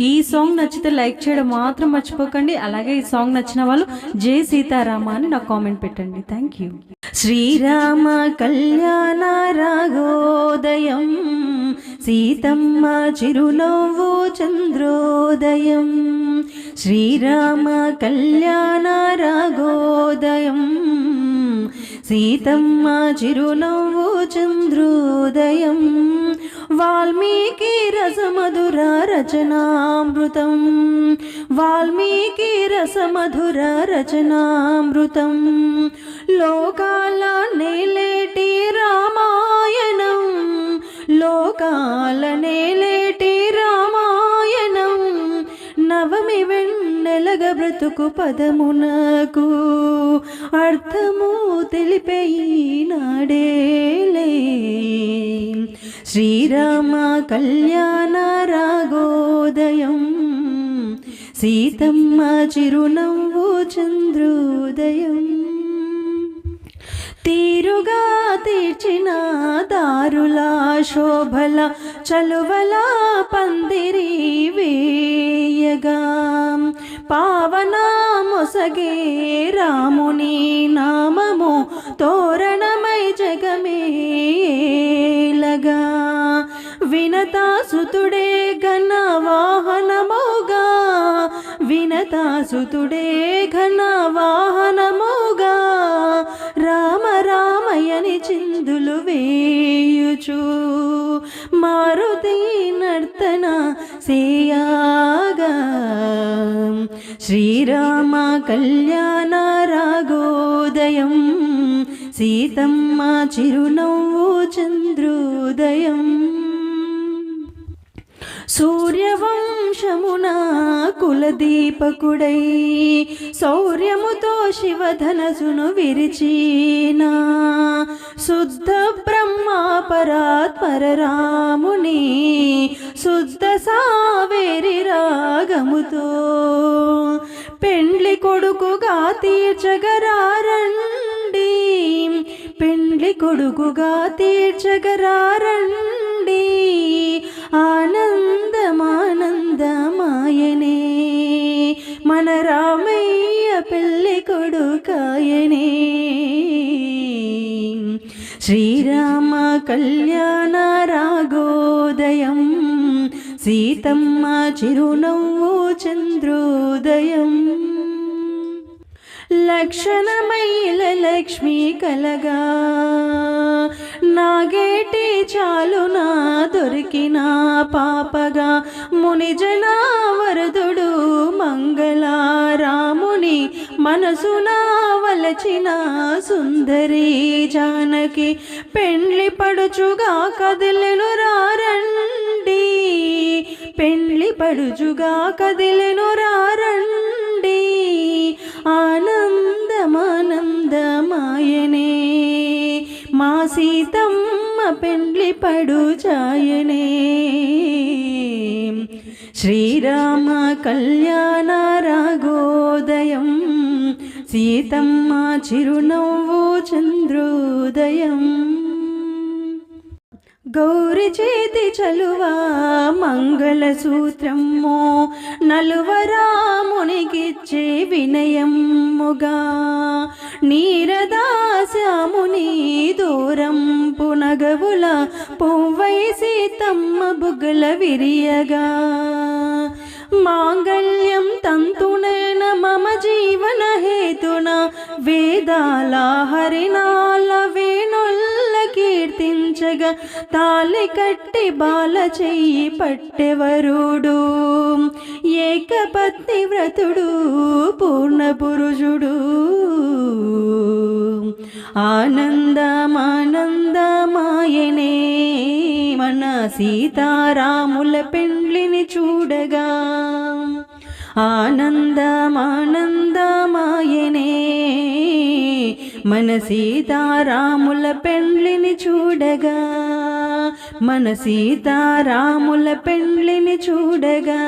ఈ సాంగ్ నచ్చితే లైక్ చేయడం మాత్రం మర్చిపోకండి. అలాగే ఈ సాంగ్ నచ్చిన వాళ్ళు జై సీతారామ అని నాకు కామెంట్ పెట్టండి. Thank you. శ్రీరామ కళ్యాణ రాగోదయం, సీతమ్మ చిరునవ్వు చంద్రోదయం. శ్రీరామ కళ్యాణ రాగోదయం, సీతమ్మ చిరునవ్వు చంద్రోదయం. వాల్మీకి రసమధుర రచనామృతం, వాల్మీకి రసమధుర రచనామృతం. లోకాల నేలేటి రామాయణం, లోకాల నేలేటి రామాయణం. నవమి వెన్నెలగ బ్రతుకు పదమునకు అర్థము తెలిపే ఈనాడేలే. శ్రీరామ కళ్యాణ రాగోదయం, సీతమ్మ చిరునవ్వు చంద్రోదయం. తీరుగా తీర్చిన దారుల శోభల చలువల పందిరి వేయగా, పావన మొసగే రాముని నామము తోరణమై జగమేలగా. వినతాసుతుడే ఘన వాహనముగా, వినతాసుతుడే ఘన వాహనముగా. రామ రామయని చిందులు వేయుచు మారుతి నర్తన సేయాగా. శ్రీరామ కళ్యాణ రాగోదయం, సీతమ్మ చిరునవ్వు చంద్రోదయం. సూర్యవంశమున కులదీపకుడై శౌర్యముతో శివధనసును విరిచిన శుద్ధ బ్రహ్మ పరాత్పర రాముని శుద్ధ సావేరి రాగముతో పెండ్లి కొడుకుగా తీర్చగరారండి, పెండ్లి కొడుకుగా తీర్చగరారండి. ఆనందమానందమాయనే మన రామయ్య పెళ్లి కొడుకాయనే. శ్రీరామ కళ్యాణ రాగోదయం, సీతమ్మ చిరునవ్వు చంద్రోదయం. లక్షణమైల లక్ష్మి కలగా నాగేటి చాలున దొరికిన పాపగా. మునిజన వరదుడు మంగళ రాముని మనసున వలచిన సుందరి జానకి పెండ్లి పడుచుగా కదిలెను రారండి, పెండ్లి పడుచుగా కదిలెను రారండి. ఆనందమానందమాయనే మా సీతమ్మ పెండ్లి పడుచాయనే. శ్రీరామ కళ్యాణ రాగోదయం, సీతమ్మ చిరునవ్వు చంద్రోదయం. గౌరి చేతి చలువ మంగళసూత్రము నలువరామునికిచ్చే వినయముగా. నీరదాశ్యాముని దూరం పునగవుల పువ్వై సీతమ్మ బుగ్గల విరియగా. మాంగళ్యం తంతునైన మమ జీవన హేతున వేదాల హరినాల వేణుల్ల కీర్తించగా. తాలి కట్టి బాల చెయ్యి పట్టెవరుడు ఏకపత్ని వ్రతుడు పూర్ణ పురుషుడు. ఆనందమానందమాయనే మన సీతారాముల పెండ్లిని చూడగా. ఆనందమానందమాయనే మన సీతారాముల పెండ్లిని చూడగా, మన సీతారాముల పెండ్లిని చూడగా.